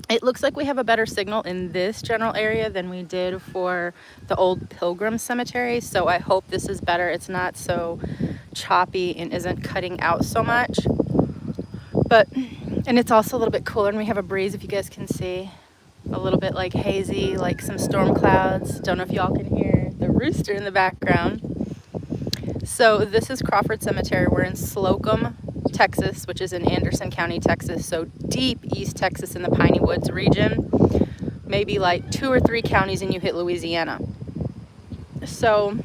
It looks like we have a better signal in this general area than we did for the old Pilgrim Cemetery, so I hope this is better. It's not so choppy and isn't cutting out so much. But, and it's also a little bit cooler, and we have a breeze, if you guys can see. A little bit like hazy, like some storm clouds. Don't know if y'all can hear the rooster in the background. So this is Crawford Cemetery. We're in Slocum, Texas, which is in Anderson County, Texas. So deep East Texas in the Piney Woods region. Maybe like 2 or 3 counties and you hit Louisiana. So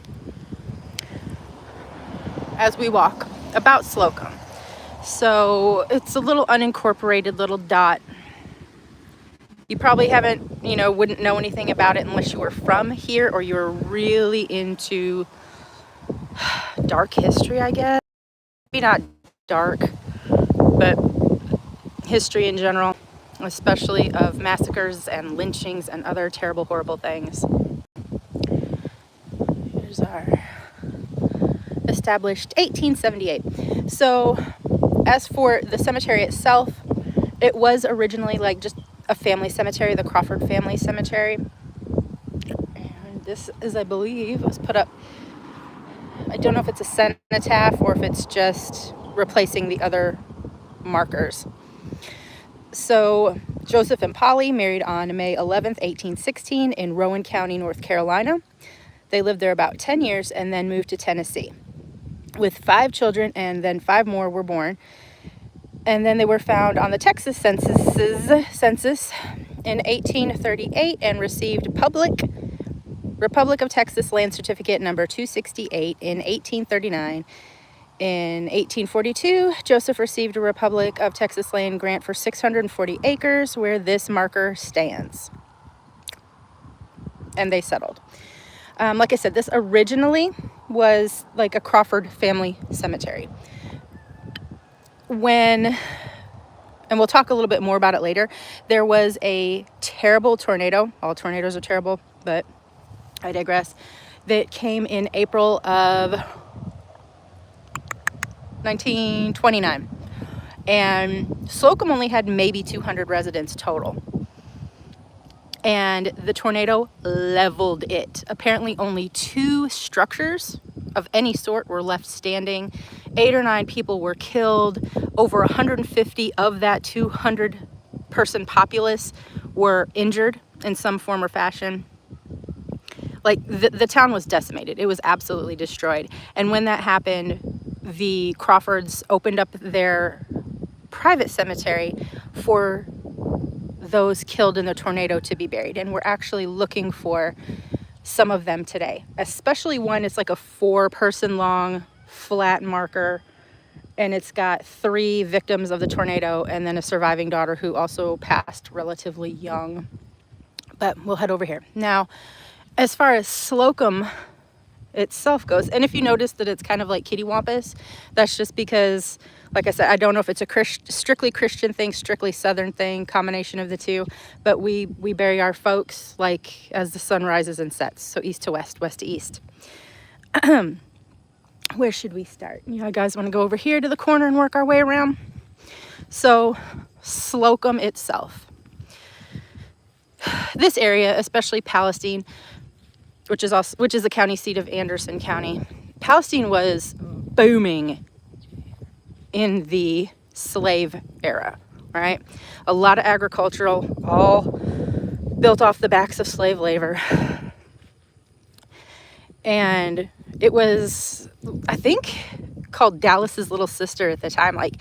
as we walk about Slocum. So it's a little unincorporated little dot. You probably haven't, wouldn't know anything about it unless you were from here or you were really into dark history, I guess. Maybe not dark, but history in general, especially of massacres and lynchings and other terrible, horrible things. Here's our established 1878. So as for the cemetery itself, it was originally like just a family cemetery, the Crawford family cemetery. And this is, I believe, it was put up, I don't know if it's a cenotaph or if it's just replacing the other markers. So Joseph and Polly married on May 11th, 1816 in Rowan County, North Carolina. They lived there about 10 years and then moved to Tennessee with 5 children, and then 5 more were born. And then they were found on the Texas census in 1838 and received Republic of Texas Land Certificate number 268 in 1839. In 1842, Joseph received a Republic of Texas land grant for 640 acres where this marker stands. And they settled. Like I said, this originally was like a Crawford family cemetery. And we'll talk a little bit more about it later, there was a terrible tornado. All tornadoes are terrible, but I digress. That came in April of 1929. And Slocum only had maybe 200 residents total. And the tornado leveled it. Apparently only 2 structures of any sort were left standing. 8 or 9 people were killed. Over 150 of that 200-person populace were injured in some form or fashion. Like the town was decimated. It was absolutely destroyed. And when that happened, the Crawfords opened up their private cemetery for those killed in the tornado to be buried. And we're actually looking for some of them today, especially one. It's like a 4-person long flat marker, and it's got 3 victims of the tornado and then a surviving daughter who also passed relatively young. But we'll head over here. Now, as far as Slocum itself goes, and if you notice that it's kind of like kittywampus, that's just because, like I said, I don't know if it's a strictly Christian thing, strictly Southern thing, combination of the two, but we bury our folks like as the sun rises and sets, so east to west, west to east. Where should we start? You guys want to go over here to the corner and work our way around? So Slocum itself, this area, especially Palestine, which is the county seat of Anderson County. Palestine was booming in the slave era, right? A lot of agricultural, all built off the backs of slave labor. And it was, I think, called Dallas's little sister at the time. Like,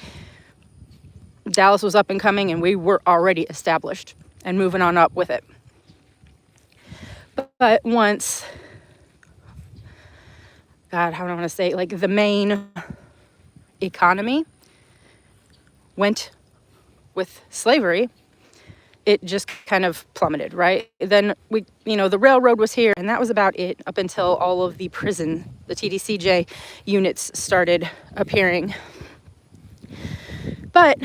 Dallas was up and coming, and we were already established and moving on up with it. But once, God, how do I want to say, like the main economy went with slavery, it just kind of plummeted, right? Then the railroad was here, and that was about it up until all of the prison, the TDCJ units started appearing. But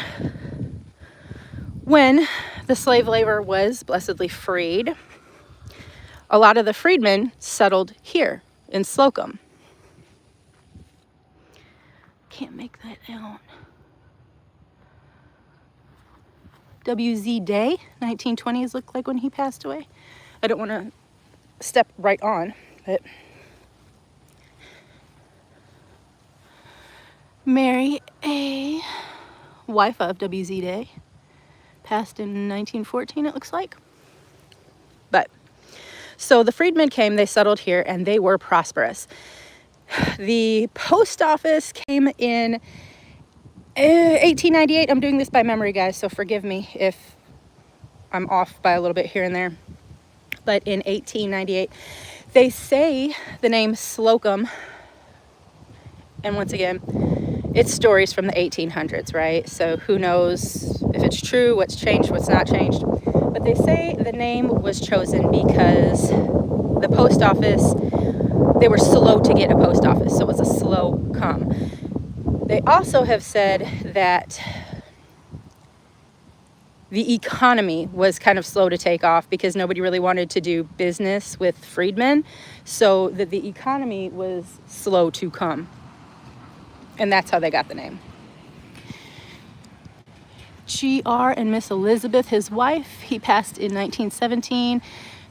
when the slave labor was blessedly freed, a lot of the freedmen settled here in Slocum. Can't make that out. W.Z. Day, 1920s looked like when he passed away. I don't want to step right on, but Mary A., wife of W.Z. Day, passed in 1914, it looks like. But so the freedmen came, they settled here, and they were prosperous. The post office came in 1898. I'm doing this by memory, guys, so forgive me if I'm off by a little bit here and there. But in 1898, they say the name Slocum, and once again, it's stories from the 1800s, right? So who knows if it's true, what's changed, what's not changed. But they say the name was chosen because the post office, they were slow to get a post office, so it was a slow come. They also have said that the economy was kind of slow to take off because nobody really wanted to do business with freedmen, so that the economy was slow to come. And that's how they got the name. G.R. and Miss Elizabeth, his wife, he passed in 1917.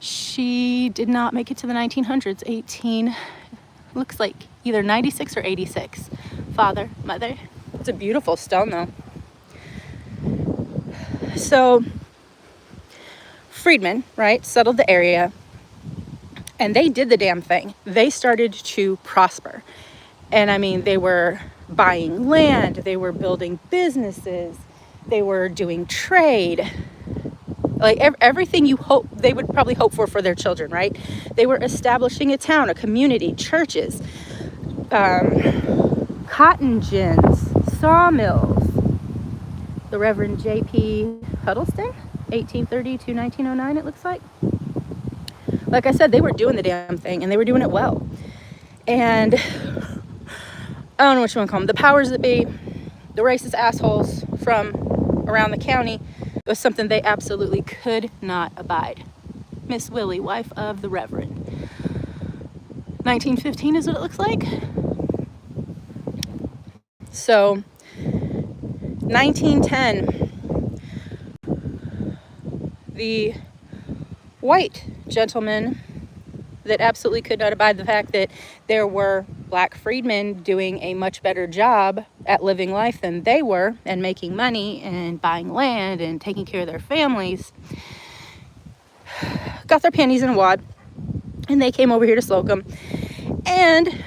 She did not make it to the 1900s. 18, looks like either 96 or 86. Father, mother. It's a beautiful stone, though. So, freedmen, right, settled the area, and they did the damn thing. They started to prosper. And I mean, they were buying land, they were building businesses, they were doing trade, like everything you hope they would probably hope for their children, right? They were establishing a town, a community, churches, cotton gins, sawmills. The Reverend J.P. Huddleston, 1830 to 1909, it looks like. Like I said, they were doing the damn thing, and they were doing it well. And I don't know what you want to call them, the powers that be, the racist assholes from around the county, it was something they absolutely could not abide. Miss Willie, wife of the Reverend. 1915 is what it looks like. So, 1910, the white gentleman that absolutely could not abide the fact that there were black freedmen doing a much better job at living life than they were, and making money and buying land and taking care of their families, got their panties in a wad, and they came over here to Slocum and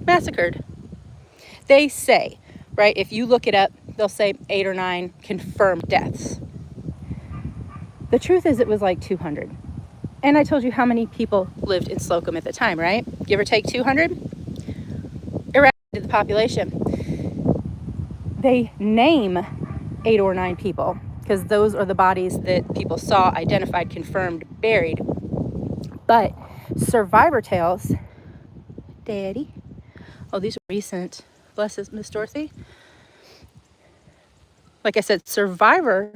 massacred. They say, right, if you look it up, they'll say 8 or 9 confirmed deaths. The truth is it was like 200. And I told you how many people lived in Slocum at the time, right? Give or take 200? Eradicated the population. They name 8 or 9 people because those are the bodies that people saw, identified, confirmed, buried. But survivor tales, Daddy. Oh, these are recent. Bless us, Miss Dorothy. Like I said, survivors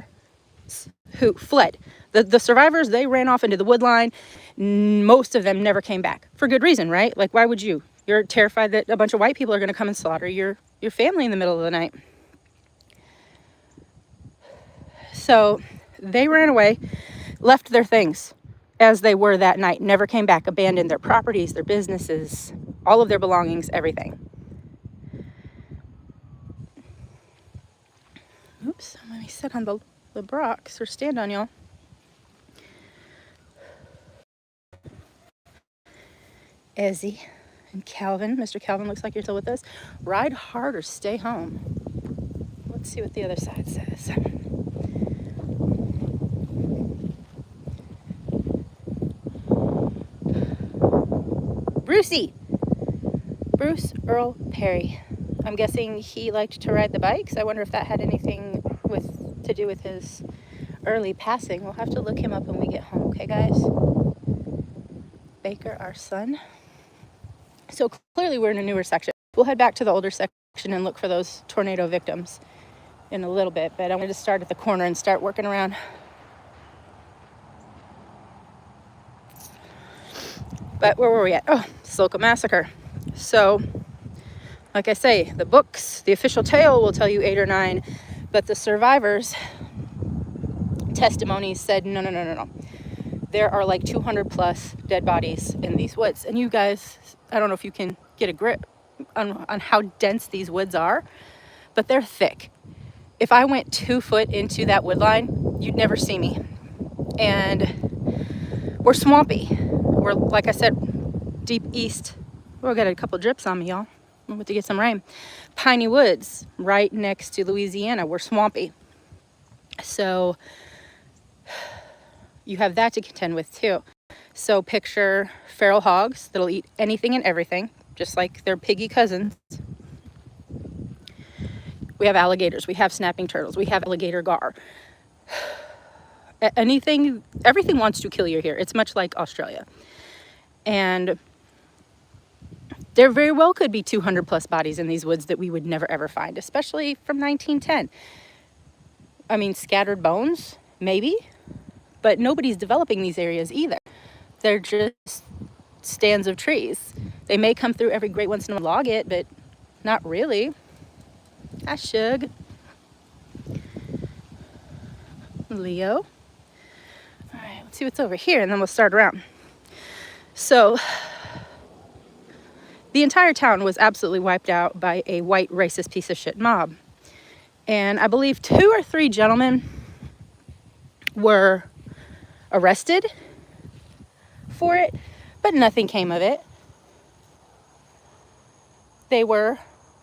who fled. The survivors, they ran off into the wood line. Most of them never came back. For good reason, right? Like, why would you? You're terrified that a bunch of white people are going to come and slaughter your family in the middle of the night. So they ran away, left their things as they were that night, never came back, abandoned their properties, their businesses, all of their belongings, everything. Oops, let me sit on the rocks or stand on y'all. Ezzy and Calvin. Mr. Calvin, looks like you're still with us. Ride hard or stay home. Let's see what the other side says. Brucey. Bruce Earl Perry. I'm guessing he liked to ride the bikes. I wonder if that had anything to do with his early passing. We'll have to look him up when we get home, okay, guys? Baker, our son. So clearly we're in a newer section. We'll head back to the older section and look for those tornado victims in a little bit, but I wanted to start at the corner and start working around. But where were we at? Oh, Slocum Massacre. So, like I say, the books, the official tale will tell you 8 or 9, but the survivors, testimonies said, no, no, no, no, no. There are like 200 plus dead bodies in these woods. And you guys, I don't know if you can get a grip on how dense these woods are, but they're thick. If I went 2 foot into that wood line, you'd never see me. And we're swampy. We're, like I said, deep east. Oh, I got a couple drips on me, y'all. I'm about to get some rain. Piney woods, right next to Louisiana. We're swampy. So you have that to contend with too. So picture feral hogs that'll eat anything and everything, just like their piggy cousins. We have alligators, we have snapping turtles, we have alligator gar. Everything wants to kill you here. It's much like Australia. And there very well could be 200 plus bodies in these woods that we would never ever find, especially from 1910. I mean, scattered bones, maybe, but nobody's developing these areas either. They're just stands of trees. They may come through every great once in a while, log it, but not really. I should. Leo. All right, let's see what's over here, and then we'll start around. So the entire town was absolutely wiped out by a white racist piece of shit mob. And I believe 2 or 3 gentlemen were arrested for it, but nothing came of it. They were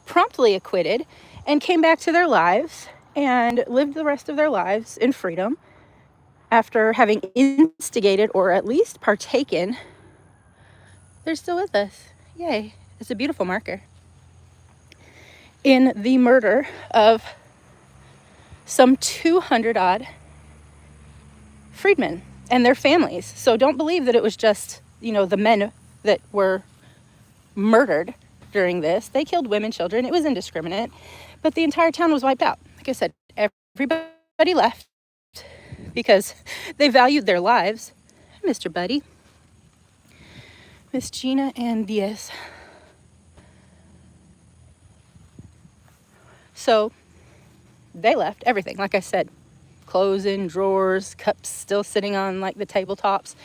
promptly acquitted and came back to their lives and lived the rest of their lives in freedom after having instigated or at least partaken. They're still with us. Yay. It's a beautiful marker. In the murder of some 200 odd freedmen and their families. So don't believe that it was just, the men that were murdered during this. They killed women, children. It was indiscriminate. But the entire town was wiped out. Like I said, everybody left because they valued their lives. Mr. Buddy. Miss Gina and Diaz. So they left everything. Like I said, clothes in drawers, cups still sitting on like the tabletops.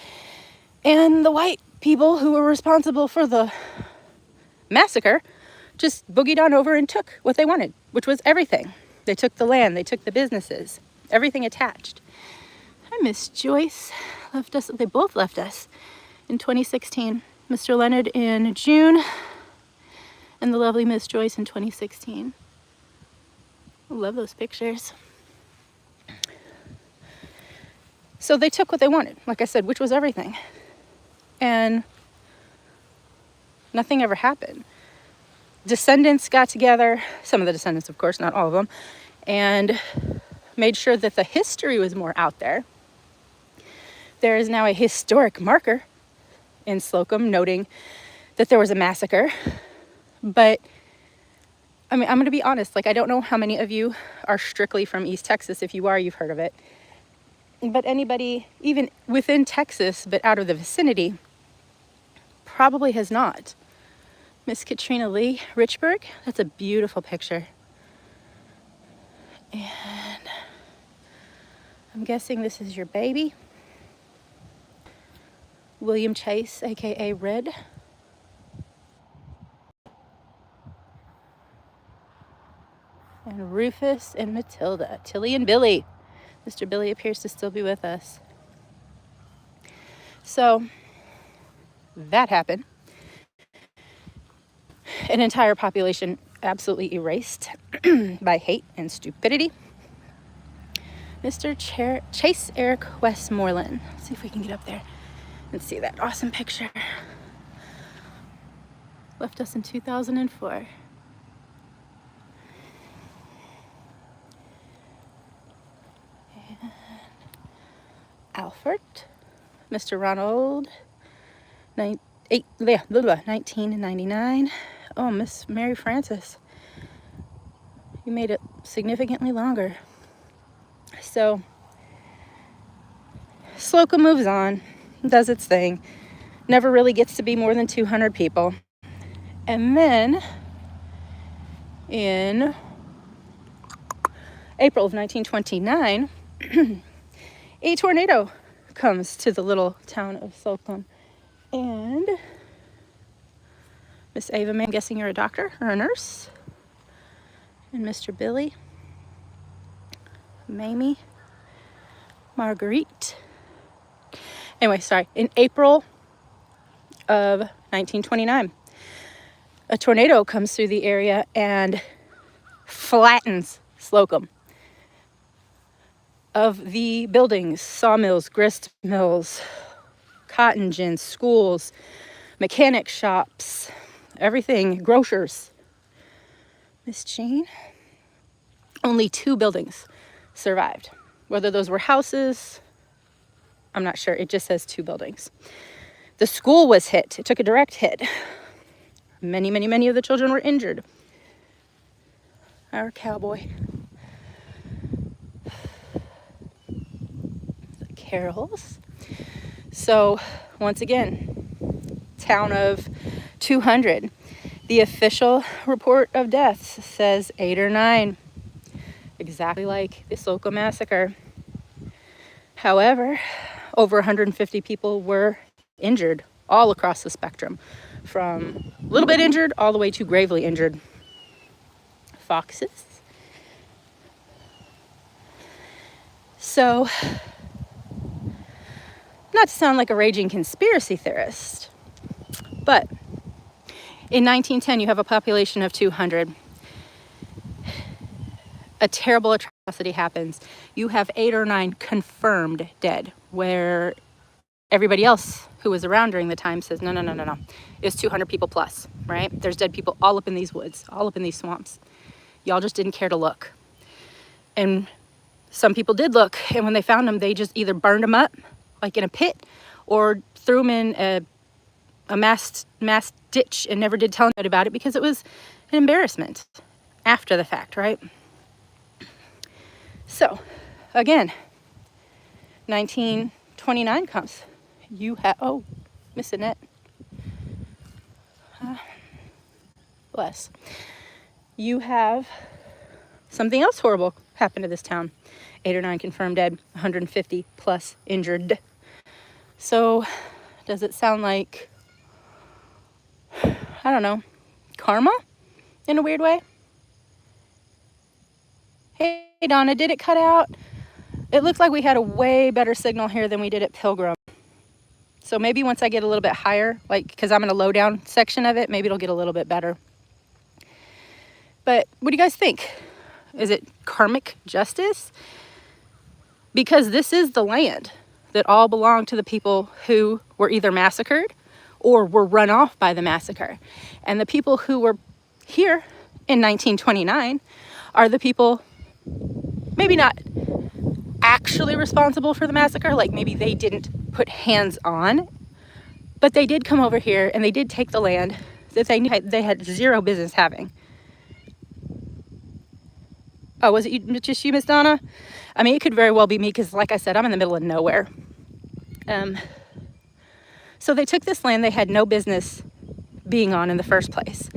And the white people who were responsible for the massacre just boogied on over and took what they wanted, which was everything. They took the land, they took the businesses, everything attached. Hi, Miss Joyce. Left us. They both left us in 2016. Mr. Leonard in June, and the lovely Miss Joyce in 2016. I love those pictures. So they took what they wanted, like I said, which was everything. And nothing ever happened. Descendants got together, some of the descendants, of course, not all of them, and made sure that the history was more out there. There is now a historic marker in Slocum noting that there was a massacre. But I mean, I'm going to be honest, I don't know how many of you are strictly from East Texas. If you are, you've heard of it. But anybody, even within Texas, but out of the vicinity, probably has not. Miss Katrina Lee Richburg, that's a beautiful picture. And I'm guessing this is your baby. William Chase, aka Red. And Rufus and Matilda, Tilly and Billy. Mr. Billy appears to still be with us. So that happened. An entire population absolutely erased by hate and stupidity. Mr. Chase Eric Westmoreland. Let's see if we can get up there and see that awesome picture. Left us in 2004. And Alfred, Mr. Ronald, 1999. Oh, Miss Mary Frances. You made it significantly longer. So, Slocum moves on, does its thing, never really gets to be more than 200 people. And then, in April of 1929, a tornado comes to the little town of Slocum. And Miss Ava, I'm guessing you're a doctor or a nurse. And Mr. Billy, Mamie, Marguerite. Anyway, sorry. In April of 1929, a tornado comes through the area and flattens Slocum. Of the buildings, sawmills, grist mills, cotton gins, schools, mechanic shops, everything, grocers. Miss Jean, only 2 buildings survived. Whether those were houses, I'm not sure. It just says 2 buildings. The school was hit. It took a direct hit. Many of the children were injured. Our cowboy. The carols. So, once again, town of 200. The official report of deaths says 8 or 9. Exactly like the Slocum massacre. However, over 150 people were injured all across the spectrum, from a little bit injured all the way to gravely injured. Foxes. So, not to sound like a raging conspiracy theorist, but in 1910 you have a population of 200. A terrible atrocity happens. You have 8 or 9 confirmed dead, where everybody else who was around during the time says, no. It's 200 people plus, right? There's dead people all up in these woods, all up in these swamps. Y'all just didn't care to look. And some people did look, and when they found them, they just either burned them up, like in a pit, or threw them in a mass ditch and never did tell anybody about it because it was an embarrassment after the fact, right? So, again, 1929 comes. You have, oh, Miss Annette. Bless. You have something else horrible happen to this town. 8 or 9 confirmed dead, 150 plus injured. So, does it sound like, I don't know, karma in a weird way? Hey, Donna, did it cut out? It looked like we had a way better signal here than we did at Pilgrim. So maybe once I get a little bit higher, like, because I'm in a low down section of it, maybe it'll get a little bit better. But what do you guys think? Is it karmic justice? Because this is the land that all belonged to the people who were either massacred or were run off by the massacre. And the people who were here in 1929 are the people maybe not actually responsible for the massacre, like maybe they didn't put hands on, but they did come over here and they did take the land that they had zero business having. Oh, was it just you, Miss Donna? I mean, it could very well be me because, like I said, I'm in the middle of nowhere. So they took this land they had no business being on in the first place.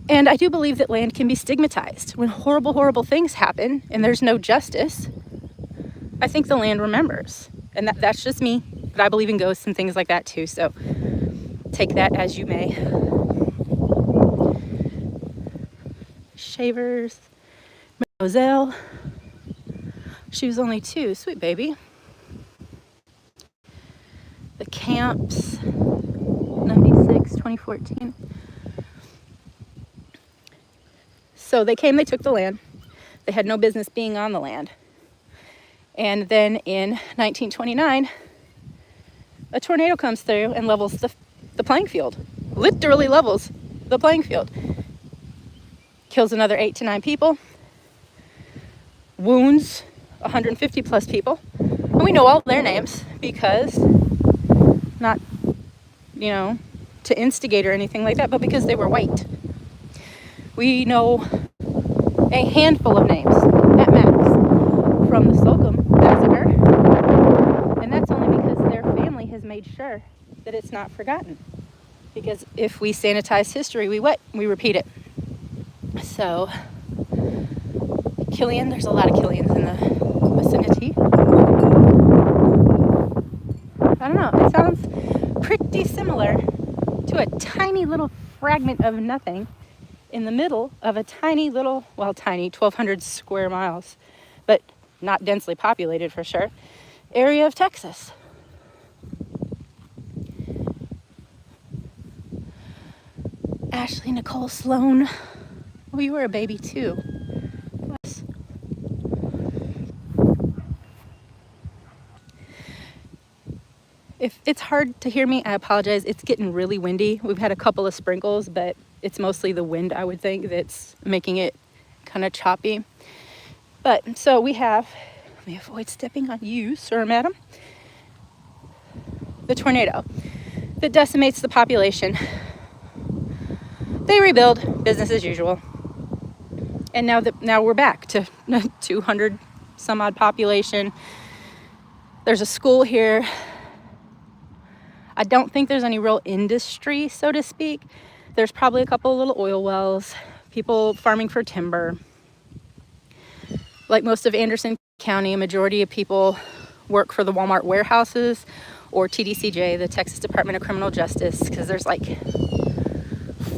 And I do believe that land can be stigmatized. When horrible things happen and there's no justice, I think the land remembers. And that's just me. But I believe in ghosts and things like that too. So take that as you may. Shavers. Moselle. She was only 2. Sweet baby. The camps. 96, 2014. So they came, they took the land. They had no business being on the land. And then in 1929, a tornado comes through and levels the playing field. Literally levels the playing field. Kills another 8 to 9 people. Wounds 150 plus people. And we know all their names because, not, to instigate or anything like that, but because they were white. We know a handful of names at max from the Slocum massacre, and that's only because their family has made sure that it's not forgotten. Because if we sanitize history, we repeat it. So, Killian, there's a lot of Killians in the vicinity. a tiny little fragment of nothing in the middle of a tiny little, well, tiny, 1,200 square miles, but not densely populated for sure, area of Texas. Ashley Nicole Sloan. Oh, you were a baby too. Bless. If it's hard to hear me, I apologize. It's getting really windy. We've had a couple of sprinkles, but it's mostly the wind, I would think, that's making it kind of choppy. But so we have, let me avoid stepping on you, sir, madam. The tornado that decimates the population. They rebuild, business as usual. And now we're back to 200 some odd population. There's a school here. I don't think there's any real industry, so to speak. There's probably a couple of little oil wells, people farming for timber. Like most of Anderson County, a majority of people work for the Walmart warehouses or TDCJ, the Texas Department of Criminal Justice, because there's like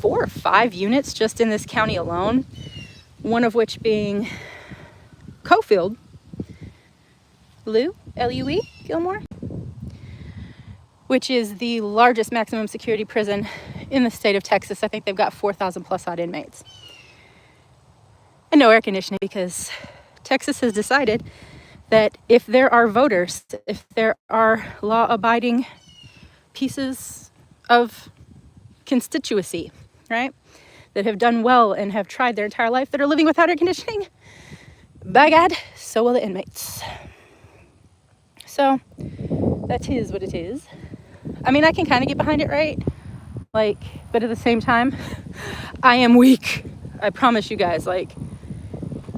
4 or 5 units just in this county alone, one of which being Cofield, L-U-E, Gilmore, which is the largest maximum security prison in the state of Texas. I think they've got 4,000 plus odd inmates. And no air conditioning, because Texas has decided that if there are voters, if there are law-abiding pieces of constituency, right, that have done well and have tried their entire life, that are living without air conditioning, by God, so will the inmates. So that is what it is. I mean, I can kind of get behind it, right? Like, but at the same time, I am weak. I promise you guys, like,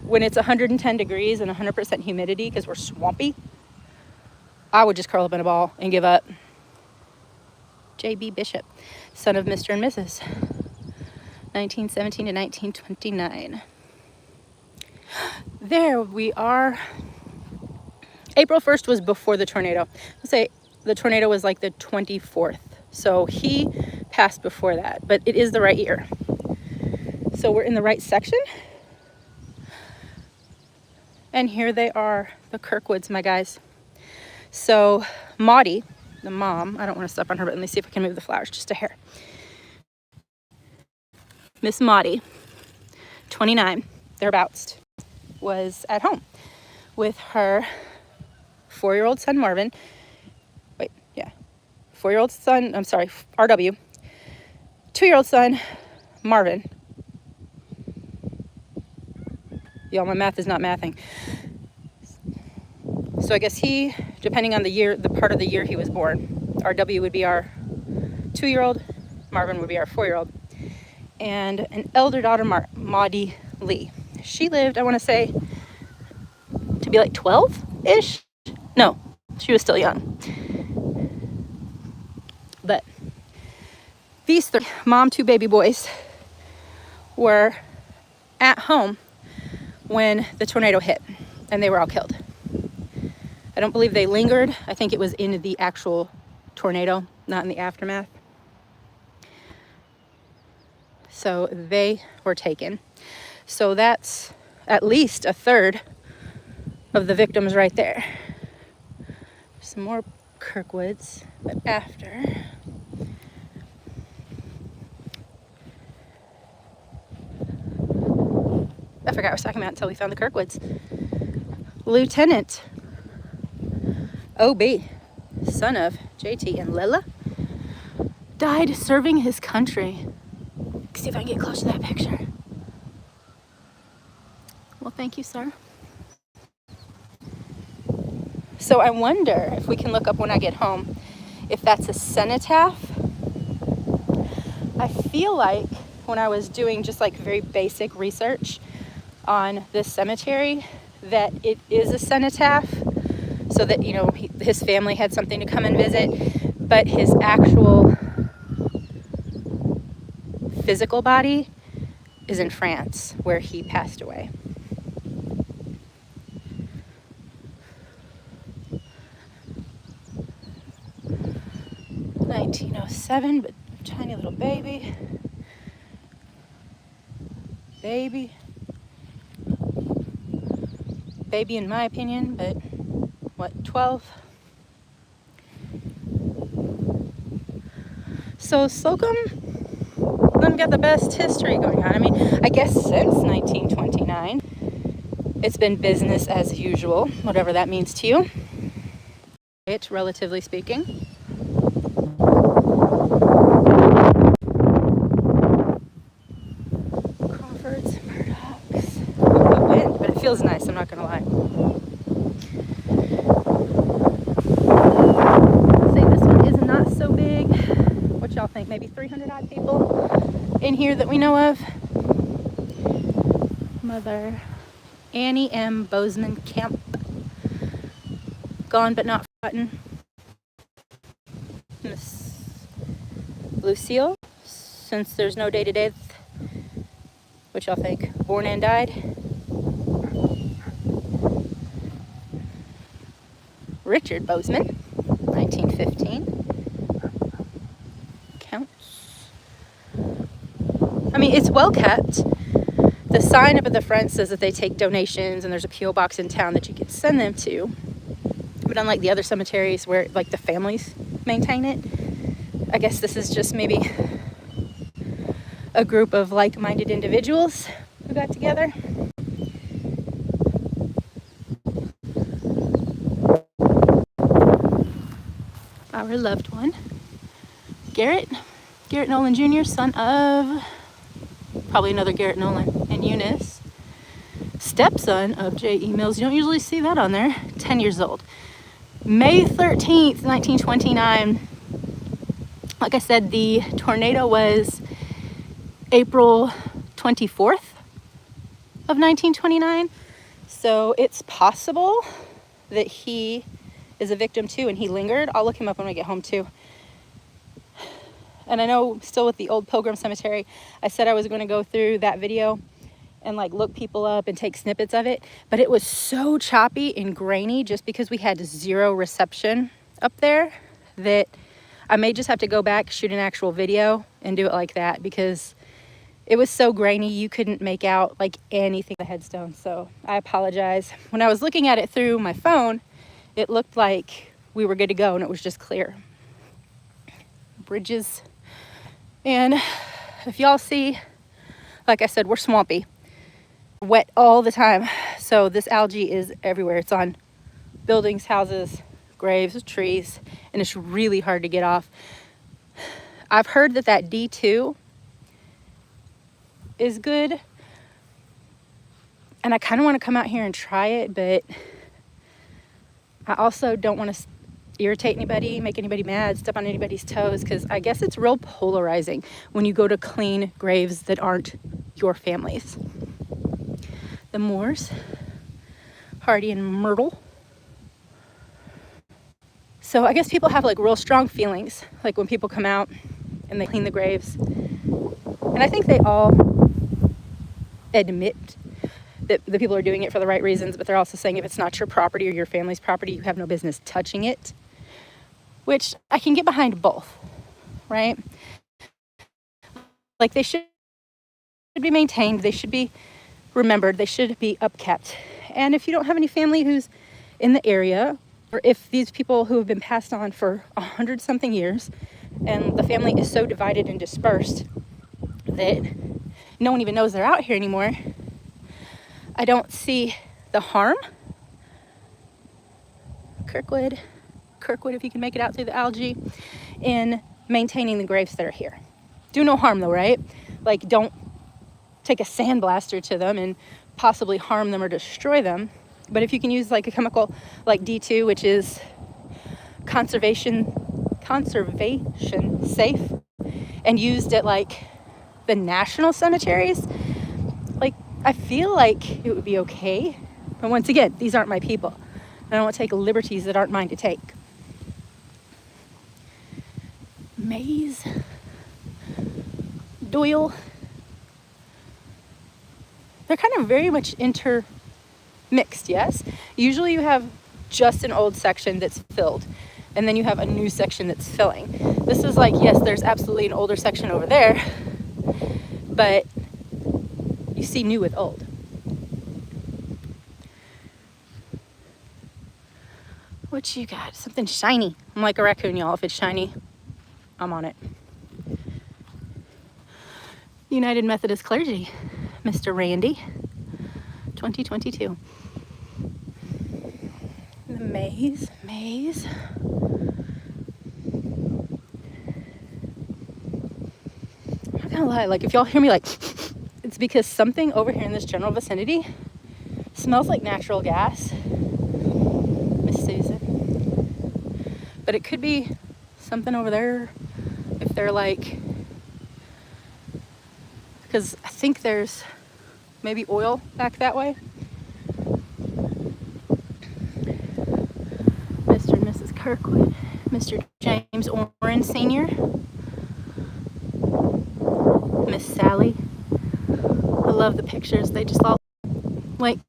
when it's 110 degrees and 100% humidity because we're swampy, I would just curl up in a ball and give up. J.B. Bishop, son of Mr. and Mrs. 1917 to 1929. There we are. April 1st was before the tornado. I'll say the tornado was like the 24th. So he passed before that, but it is the right year. So we're in the right section. And here they are, the Kirkwoods, my guys. So Maudie, the mom, I don't want to step on her, but let me see if I can move the flowers just a hair. Miss Maudie, 29, thereabouts, was at home with her 4-year-old son, Marvin. 4-year-old son, I'm sorry, RW. 2-year-old son, Marvin. Y'all, my math is not mathing. So I guess he, depending on the year, the part of the year he was born, RW would be our 2-year-old, Marvin would be our 4-year-old, and an elder daughter, Maudie Lee. She lived, I want to say, to be like 12-ish? No, she was still young. But these 3, mom, 2 baby boys, were at home when the tornado hit, and they were all killed. I don't believe they lingered. I think it was in the actual tornado, not in the aftermath. So they were taken. So that's at least a third of the victims right there. Some more Kirkwoods, but after. I forgot what I was talking about until we found the Kirkwoods. Lieutenant OB, son of JT and Lila, died serving his country. Let's see if I can get close to that picture. Well, thank you, sir. So I wonder if we can look up when I get home if that's a cenotaph. I feel like when I was doing just like very basic research on this cemetery that it is a cenotaph, so that, you know, his family had something to come and visit, but his actual physical body is in France, where he passed away. '1907, but tiny little baby. Baby in my opinion, but what, 12? So Slocum doesn't got the best history going on. I mean, I guess since 1929, it's been business as usual, whatever that means to you. It, relatively speaking. Crawfords, Murdochs. The wind, but it feels nice, I'm not gonna lie. Say this one is not so big. What y'all think? Maybe 300 odd people in here that we know of. Mother Annie M. Bozeman Camp. Gone but not forgotten. Miss Lucille, since there's no day to death. What y'all think? Born and died. Richard Bozeman, 1915. Counts. I mean, it's well kept. The sign up at the front says that they take donations and there's a P.O. box in town that you can send them to. But unlike the other cemeteries where like the families maintain it, I guess this is just maybe a group of like-minded individuals who got together. Our loved one, Garrett Nolan Jr., son of probably another Garrett Nolan and Eunice, stepson of J.E. Mills. You don't usually see that on there. 10 years old. May 13th, 1929. Like I said, the tornado was April 24th of 1929. So it's possible that he is a victim too and he lingered. I'll look him up when I get home too. And I know still with the old Pilgrim Cemetery, I said I was going to go through that video and like look people up and take snippets of it, but it was so choppy and grainy just because we had zero reception up there that I may just have to go back, shoot an actual video and do it like that because it was so grainy you couldn't make out like anything the headstone. So I apologize. When I was looking at it through my phone, it looked like we were good to go and it was just clear. Bridges. And if y'all see, like I said, we're swampy. Wet all the time. So this algae is everywhere. It's on buildings, houses, graves, trees, and it's really hard to get off. I've heard that D2 is good. And I kind of want to come out here and try it, but I also don't want to irritate anybody, make anybody mad, step on anybody's toes, because I guess it's real polarizing when you go to clean graves that aren't your family's. The Moors, Hardy and Myrtle. So I guess people have like real strong feelings, like when people come out and they clean the graves. And I think they all admit that the people are doing it for the right reasons, but they're also saying if it's not your property or your family's property, you have no business touching it. Which I can get behind both, right? Like they should be maintained, they should be remembered, they should be upkept. And if you don't have any family who's in the area, or if these people who have been passed on for 100-something years, and the family is so divided and dispersed that no one even knows they're out here anymore, I don't see the harm. Kirkwood, if you can make it out through the algae, in maintaining the graves that are here. Do no harm though, right? Like don't take a sandblaster to them and possibly harm them or destroy them. But if you can use like a chemical like D2, which is conservation safe and used at like the national cemeteries, like I feel like it would be okay. But once again, these aren't my people. I don't want to take liberties that aren't mine to take. Mays, Doyle, they're kind of very much intermixed, yes? Usually you have just an old section that's filled, and then you have a new section that's filling. This is like, yes, there's absolutely an older section over there, but you see new with old. What you got? Something shiny. I'm like a raccoon, y'all. If it's shiny, I'm on it. United Methodist Clergy, Mr. Randy, 2022. The maze. I'm not gonna lie, like if y'all hear me like, it's because something over here in this general vicinity smells like natural gas. Miss Susan. But it could be something over there if they're like, because I think there's maybe oil back that way. Mr. and Mrs. Kirkwood, Mr. James Oren Sr., Miss Sally. I love the pictures. They just all, like,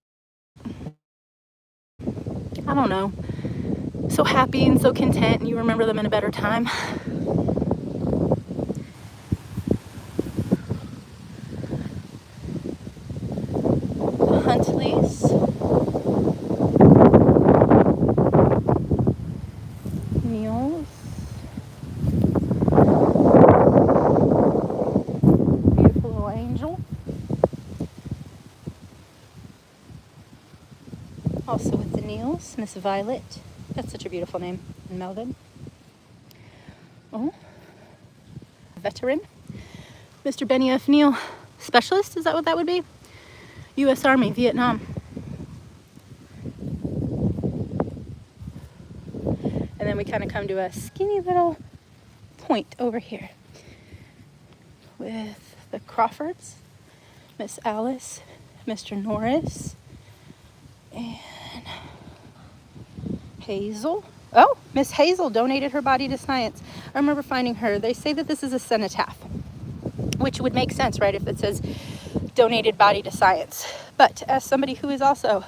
I don't know, so happy and so content, and you remember them in a better time. The Huntleys. Mules. Beautiful little angel. Also with the Neals, Miss Violet. That's such a beautiful name in Melvin. Oh, veteran. Mr. Benny F. Neal, specialist, is that what that would be? U.S. Army, Vietnam. And then we kind of come to a skinny little point over here with the Crawfords, Miss Alice, Mr. Norris, and Hazel. Oh, Miss Hazel donated her body to science. I remember finding her. They say that this is a cenotaph, which would make sense, right, if it says donated body to science. But as somebody who is also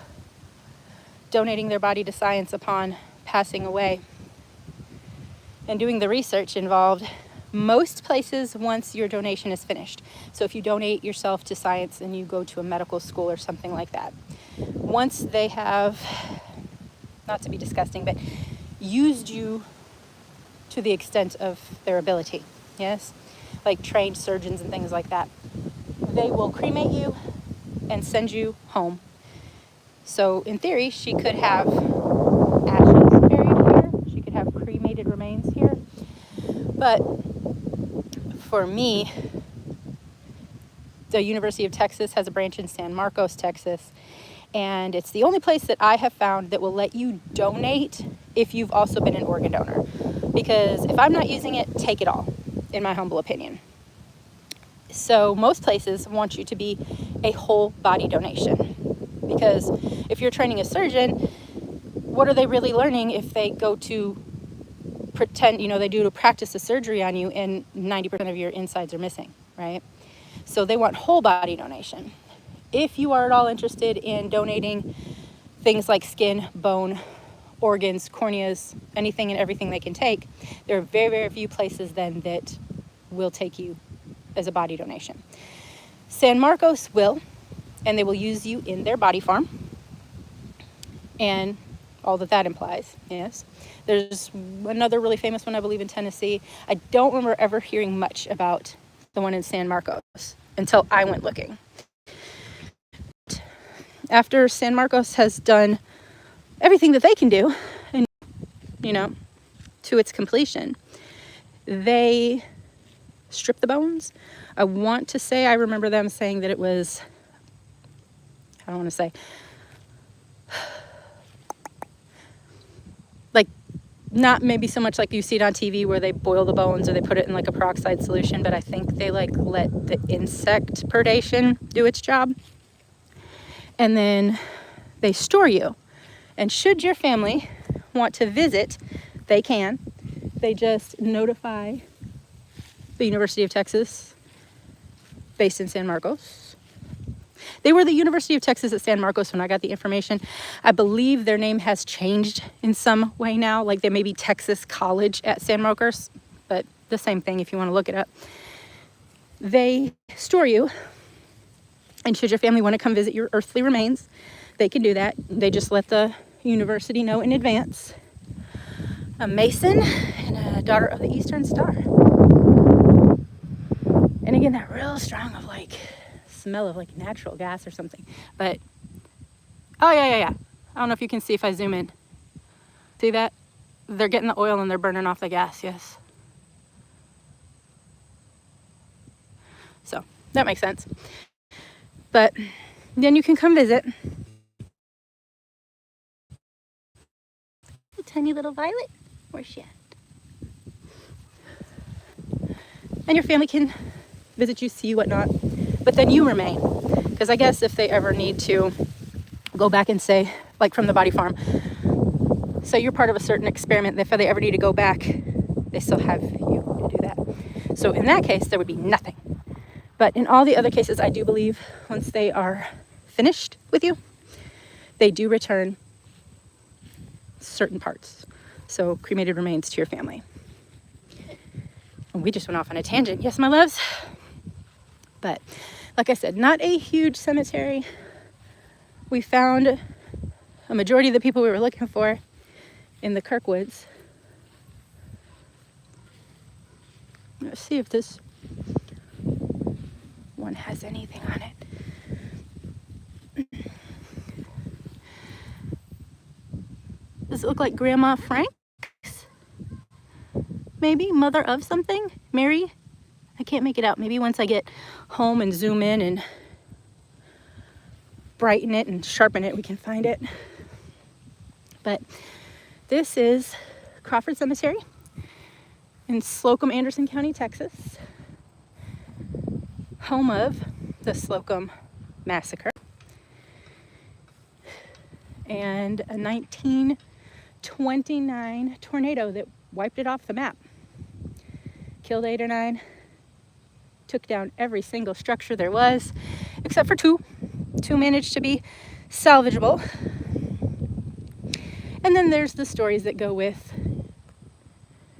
donating their body to science upon passing away and doing the research involved, most places, once your donation is finished, so if you donate yourself to science and you go to a medical school or something like that, once they have, not to be disgusting, but used you to the extent of their ability, yes, like trained surgeons and things like that, they will cremate you and send you home. So in theory, she could have ashes buried here, she could have cremated remains here, but for me, the University of Texas has a branch in San Marcos, Texas, and it's the only place that I have found that will let you donate if you've also been an organ donor. Because if I'm not using it, take it all, in my humble opinion. So most places want you to be a whole body donation. Because if you're training a surgeon, what are they really learning if they go to pretend, they do to practice a surgery on you and 90% of your insides are missing, right? So they want whole body donation. If you are at all interested in donating things like skin, bone, organs, corneas, anything and everything they can take, there are very, very few places then that will take you as a body donation. San Marcos will, and they will use you in their body farm and all that implies, yes. There's another really famous one, I believe, in Tennessee. I don't remember ever hearing much about the one in San Marcos until I went looking. After San Marcos has done everything that they can do, and to its completion, they strip the bones. I want to say, I remember them saying that it was, I don't want to say, like, not maybe so much like you see it on TV where they boil the bones or they put it in like a peroxide solution, but I think they like let the insect predation do its job. And then they store you. And should your family want to visit, they can. They just notify the University of Texas, based in San Marcos. They were the University of Texas at San Marcos when I got the information. I believe their name has changed in some way now, like they may be Texas College at San Marcos, but the same thing if you want to look it up. They store you, and should your family want to come visit your earthly remains, they can do that. They just let the university know in advance. A Mason and a Daughter of the Eastern Star. And again, that real strong of like smell of like natural gas or something. But oh yeah. I don't know if you can see if I zoom in. See that? They're getting the oil and they're burning off the gas, yes. So that makes sense. But then you can come visit. A tiny little Violet. Where's she at? And your family can visit you, see you, whatnot. But then you remain. Because I guess if they ever need to go back and say, like from the body farm, say you're part of a certain experiment, if they ever need to go back, they still have you to do that. So in that case, there would be nothing. But in all the other cases, I do believe once they are finished with you, they do return certain parts. So cremated remains to your family. And we just went off on a tangent. Yes, my loves. But like I said, not a huge cemetery. We found a majority of the people we were looking for in the Kirkwoods. Let's see if this one has anything on it. Does it look like Grandma Frank's? Maybe mother of something? Mary? I can't make it out. Maybe once I get home and zoom in and brighten it and sharpen it, we can find it. But this is Crawford Cemetery in Slocum, Anderson County, Texas. Home of the Slocum massacre. And a 1929 tornado that wiped it off the map. Killed 8 or 9. Took down every single structure there was, except for 2. 2 managed to be salvageable. And then there's the stories that go with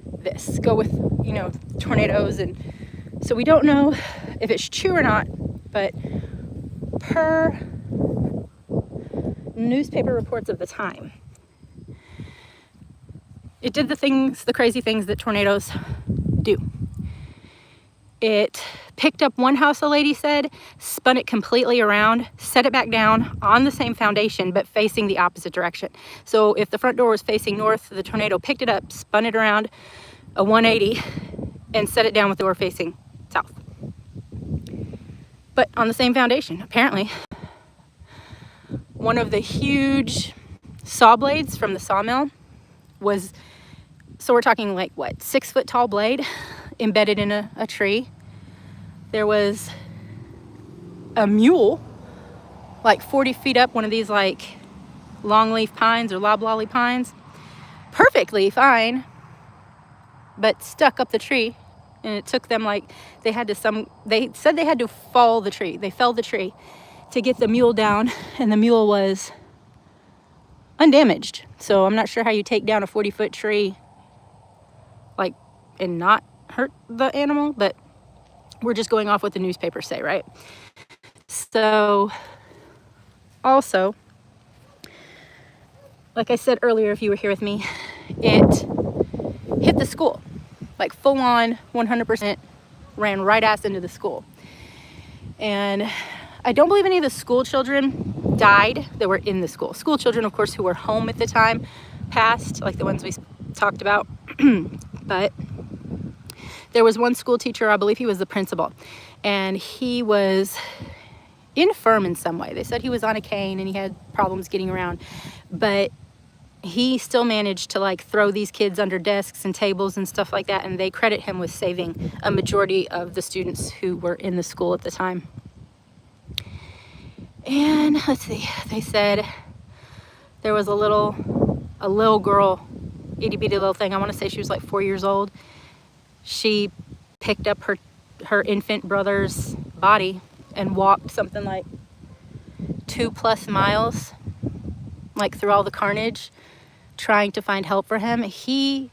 this, go with, you know, tornadoes. And so we don't know if it's true or not, but per newspaper reports of the time, it did the crazy things that tornadoes do. It picked up one house, a lady said, spun it completely around, set it back down on the same foundation, but facing the opposite direction. So if the front door was facing north, the tornado picked it up, spun it around a 180, and set it down with the door facing south. But on the same foundation, apparently. One of the huge saw blades from the sawmill was, so we're talking like what, 6 foot tall blade embedded in a tree. There was a mule like 40 feet up, one of these like longleaf pines or loblolly pines, perfectly fine, but stuck up the tree. And it took them like, they said they had to fall the tree. They felled the tree to get the mule down, and the mule was undamaged. So I'm not sure how you take down a 40-foot tree like and not hurt the animal, but we're just going off what the newspapers say, right? So also, like I said earlier, if you were here with me, it hit the school, like full on 100%, ran right ass into the school. And I don't believe any of the school children died that were in the school. School children, of course, who were home at the time passed, like the ones we talked about. But there was one school teacher, I believe he was the principal, and he was infirm in some way. They said he was on a cane and he had problems getting around, but he still managed to like throw these kids under desks and tables and stuff like that, and they credit him with saving a majority of the students who were in the school at the time. And let's see, they said there was a little girl, itty bitty little thing, I want to say she was like 4 years old. She picked up her infant brother's body and walked something like 2+ miles, like through all the carnage, trying to find help for him. He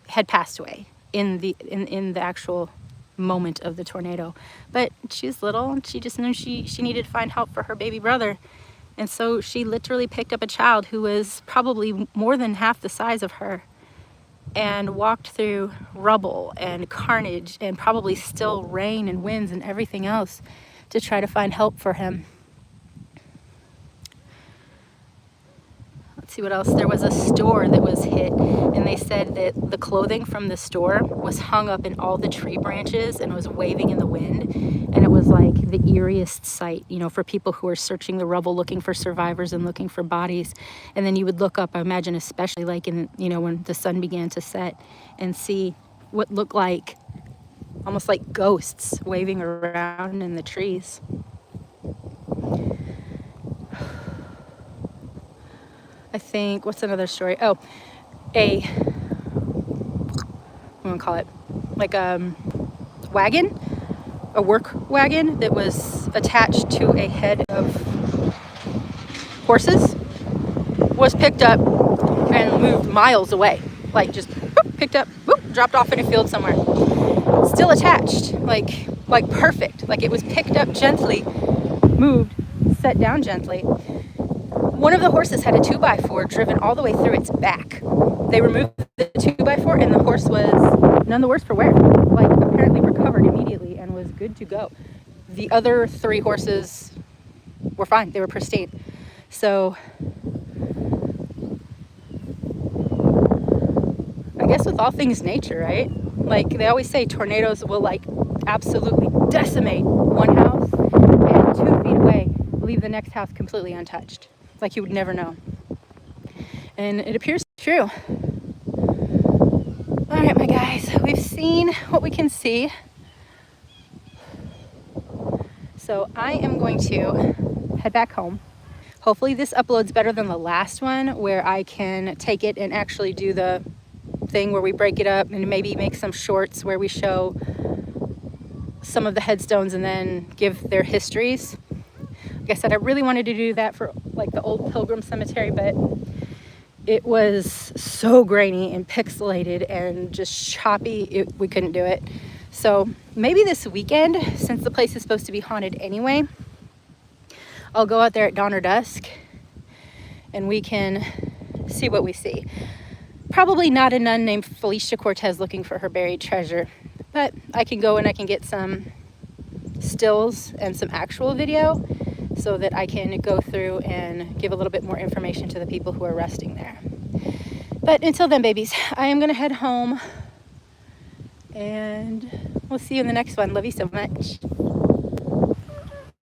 had passed away. in the actual moment of the tornado. But she was little and she just knew she needed to find help for her baby brother. And so she literally picked up a child who was probably more than half the size of her and walked through rubble and carnage and probably still rain and winds and everything else to try to find help for him. Let's see what else. There was a store that was hit, and they said that the clothing from the store was hung up in all the tree branches and was waving in the wind, and it was like the eeriest sight, you know, for people who are searching the rubble looking for survivors and looking for bodies. And then you would look up, I imagine, especially like in, you know, when the sun began to set, and see what looked like almost like ghosts waving around in the trees. I think, what's another story? Oh, I'm gonna call it like a wagon, a work wagon that was attached to a head of horses, was picked up and moved miles away. Like just whoop, picked up, whoop, dropped off in a field somewhere. Still attached, like perfect. Like it was picked up gently, moved, set down gently. One of the horses had a 2x4 driven all the way through its back. They removed the 2x4 and the horse was none the worse for wear. Like apparently recovered immediately and was good to go. The other 3 horses were fine. They were pristine. So I guess with all things nature, right? Like they always say tornadoes will like absolutely decimate one house and 2 feet away leave the next house completely untouched. Like you would never know. And it appears true. All right, my guys, we've seen what we can see. So I am going to head back home. Hopefully this uploads better than the last one where I can take it and actually do the thing where we break it up and maybe make some shorts where we show some of the headstones and then give their histories. Like I said, I really wanted to do that for like the old Pilgrim Cemetery, but it was so grainy and pixelated and just choppy, we couldn't do it. So maybe this weekend, since the place is supposed to be haunted anyway, I'll go out there at dawn or dusk and we can see what we see. Probably not a nun named Felicia Cortez looking for her buried treasure, but I can go and I can get some stills and some actual video so that I can go through and give a little bit more information to the people who are resting there. But until then, babies, I am gonna head home and we'll see you in the next one. Love you so much.